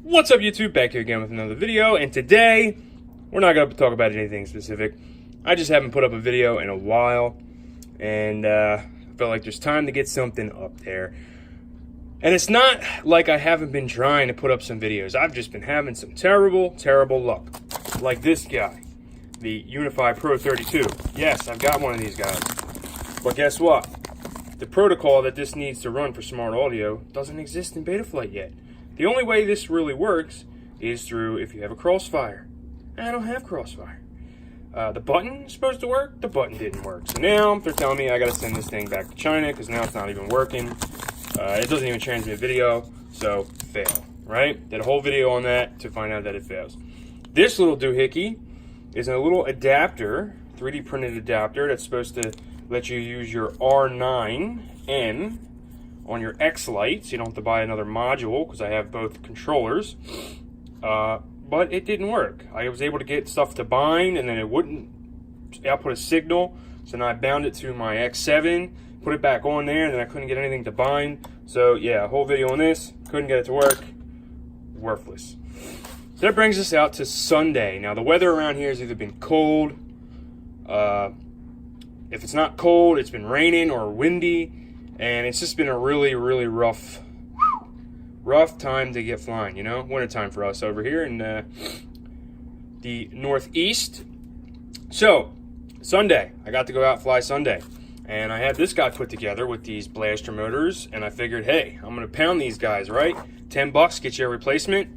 What's up, YouTube? Back here again with another video, and today we're not going to talk about anything specific. I just haven't put up a video in a while, and I felt like there's time to get something up there. And it's not like I haven't been trying to put up some videos. I've just been having some terrible luck. Like this guy, the Unify Pro 32. Yes, I've got one of these guys. But guess what? The protocol that this needs to run for smart audio doesn't exist in Betaflight yet. The only way this really works is through if you have a Crossfire. I don't have Crossfire. The button is supposed to work. The button didn't work. So now they're telling me I got to send this thing back to China because now it's not even working. It doesn't even transmit video, so fail, right? Did a whole video on that to find out that it fails. This little doohickey is a little adapter, 3D printed adapter that's supposed to let you use your R9N on your X-Lite, so you don't have to buy another module, because I have both controllers. But it didn't work. I was able to get stuff to bind, and then it wouldn't output a signal. So now I bound it to my X7, put it back on there, and then I couldn't get anything to bind. So yeah, a whole video on this, couldn't get it to work. Worthless. So that brings us out to Sunday. Now the weather around here has either been cold. If it's not cold, it's been raining or windy. And it's just been a really rough time to get flying, you know? Wintertime for us over here in the Northeast. So, Sunday, I got to go out and fly Sunday. And I had this guy put together with these blaster motors. And I figured, hey, I'm going to pound these guys, right? $10, get you a replacement.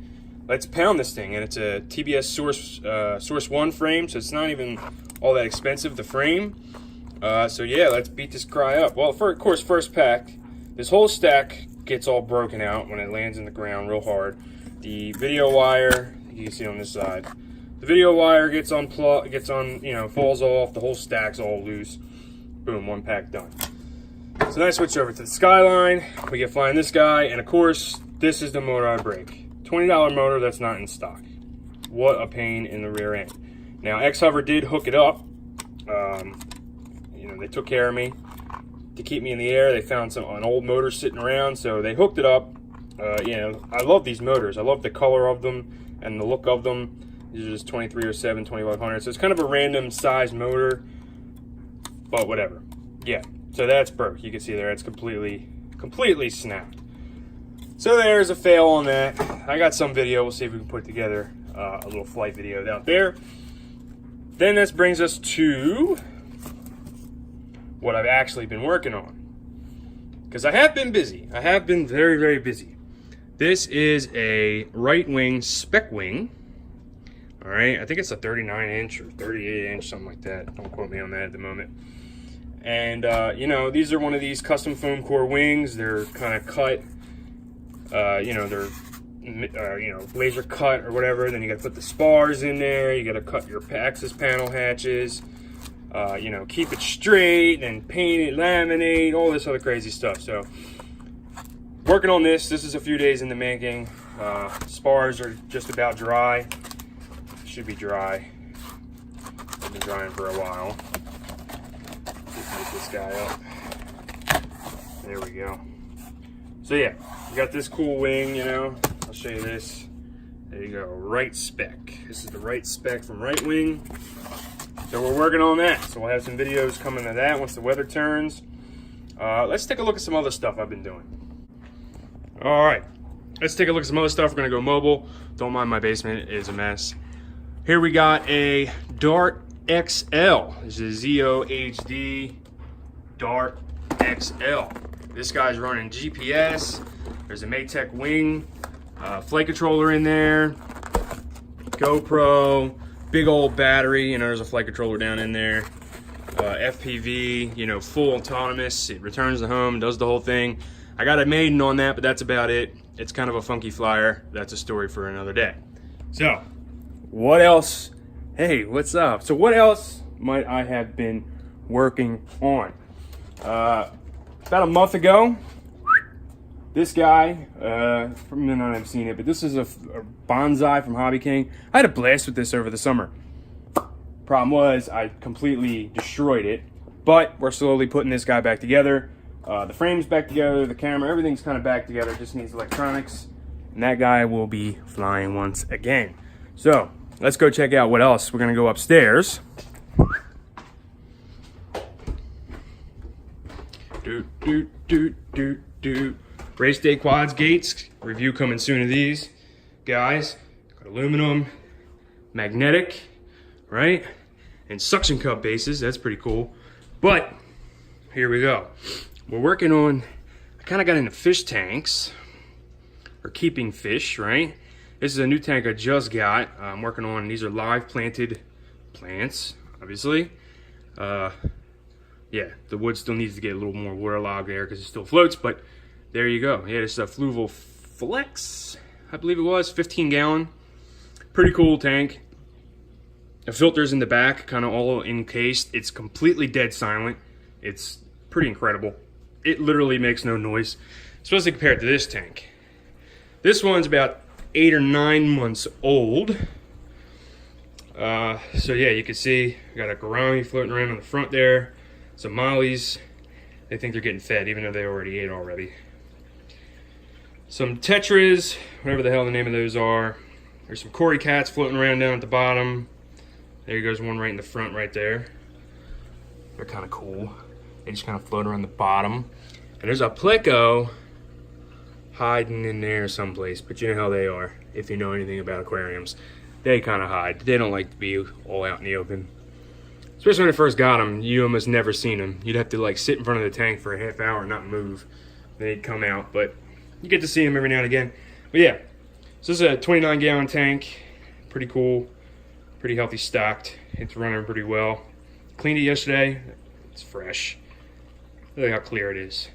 Let's pound this thing. And it's a TBS Source 1 frame, so it's not even all that expensive, the frame. So yeah, let's beat this cry up. Well, of course, first pack, this whole stack gets all broken out when it lands in the ground real hard. The video wire, you can see on this side, the video wire gets unplugged, falls off, the whole stack's all loose. Boom, one pack done. So then I switch over to the Skyline, we get flying this guy, and of course, this is the motor I break. $20 motor that's not in stock. What a pain in the rear end. Now, X-Hover did hook it up. They took care of me to keep me in the air. They found an old motor sitting around, so they hooked it up. I love these motors. I love the color of them and the look of them. These are just 2307, 2500. So it's kind of a random size motor, but whatever. Yeah, so that's broke. You can see there, it's completely snapped. So there's a fail on that. I got some video. We'll see if we can put together a little flight video out there. Then this brings us to what I've actually been working on, because I have been busy. I have been very busy. This is a right wing spec wing. All right, I think it's a 39-inch or 38-inch, something like that. Don't quote me on that at the moment. And these are one of these custom foam core wings. They're kind of cut, they're laser cut or whatever. Then you got to put the spars in there. You got to cut your access panel hatches. Keep it straight and paint it, laminate, all this other crazy stuff. So, working on this. This is a few days in the making. Spars are just about dry. Should be dry. I've been drying for a while. Just get this guy up. There we go. So yeah, we got this cool wing, I'll show you this. There you go, right spec. This is the right spec from Right Wing. So we're working on that. So we'll have some videos coming to that once the weather turns. Let's take a look at some other stuff I've been doing. All right, let's take a look at some other stuff. We're gonna go mobile. Don't mind my basement, it is a mess. Here we got a Dart XL. This is ZO HD Dart XL. This guy's running GPS. There's a Maytech wing, flight controller in there, GoPro, big old battery, there's a flight controller down in there, FPV, full autonomous. It returns to home, does the whole thing. I got a maiden on that, but that's about it. It's kind of a funky flyer. That's a story for another day. So, what else? Hey, what's up? So what else might I have been working on? About a month ago, this guy, you may not have seen it, but this is a Bonsai from Hobby King. I had a blast with this over the summer. Problem was, I completely destroyed it, but we're slowly putting this guy back together. The frame's back together, the camera, everything's kind of back together. It just needs electronics. and that guy will be flying once again. So let's go check out what else. We're gonna go upstairs. Race day quads gates, review coming soon of these guys. Got aluminum, magnetic, right? And suction cup bases, that's pretty cool. But here we go. We're working on, I kind of got into fish tanks, or keeping fish, right? This is a new tank I just got. I'm working on, these are live planted plants, obviously. Yeah, the wood still needs to get a little more waterlogged there because it still floats, but there you go. Yeah, this is a Fluval Flex, I believe it was, 15 gallon. Pretty cool tank. The filter's in the back, kind of all encased. It's completely dead silent. It's pretty incredible. It literally makes no noise, especially compared to this tank. This one's about 8 or 9 months old. So yeah, you can see I got a gourami floating around on the front there. Some mollies. They think they're getting fed, even though they already ate already. Some tetras, whatever the hell the name of those are. There's some cory cats floating around down at the bottom. There goes one right in the front right there. They're kind of cool. They just kind of float around the bottom. And there's a pleco hiding in there someplace, but you know how they are if you know anything about aquariums. They kind of hide. They don't like to be all out in the open. Especially when I first got them, you almost never seen them. You'd have to like sit in front of the tank for a half hour and not move. Then they'd come out, but you get to see them every now and again. But yeah, so this is a 29 gallon tank. Pretty cool, pretty healthy stocked. It's running pretty well. Cleaned it yesterday. It's fresh. Look how clear it is.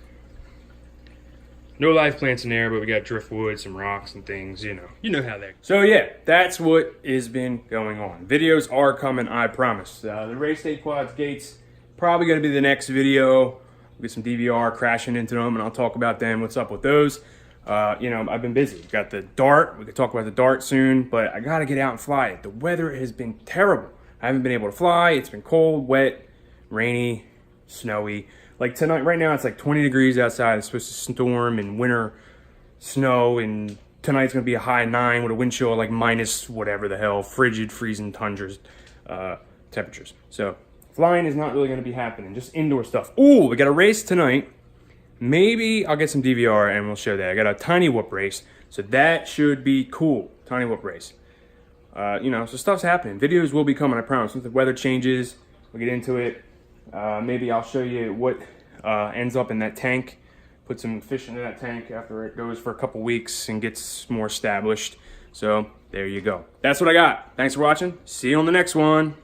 No live plants in there, but we got driftwood, some rocks and things, you know how they. So yeah, that's what has been going on. Videos are coming, I promise. The race day quads gates, probably gonna be the next video. We'll get some DVR crashing into them and I'll talk about them, what's up with those. I've been busy. We've got the dart, we could talk about the dart soon, but I gotta get out and fly it. The weather has been terrible. I haven't been able to fly, it's been cold, wet, rainy, snowy. Like tonight, right now, it's like 20 degrees outside. It's supposed to storm and winter snow, and tonight's gonna be a high 9 with a wind chill of like minus whatever the hell, frigid, freezing tundras temperatures. So flying is not really gonna be happening, just indoor stuff. Ooh, we got a race tonight. Maybe I'll get some DVR and we'll show that. I got a tiny whoop race, so that should be cool. Tiny whoop race. So stuff's happening. Videos will be coming, I promise. Once the weather changes, we'll get into it. Maybe I'll show you what ends up in that tank. Put some fish into that tank after it goes for a couple weeks and gets more established. So there you go. That's what I got. Thanks for watching. See you on the next one.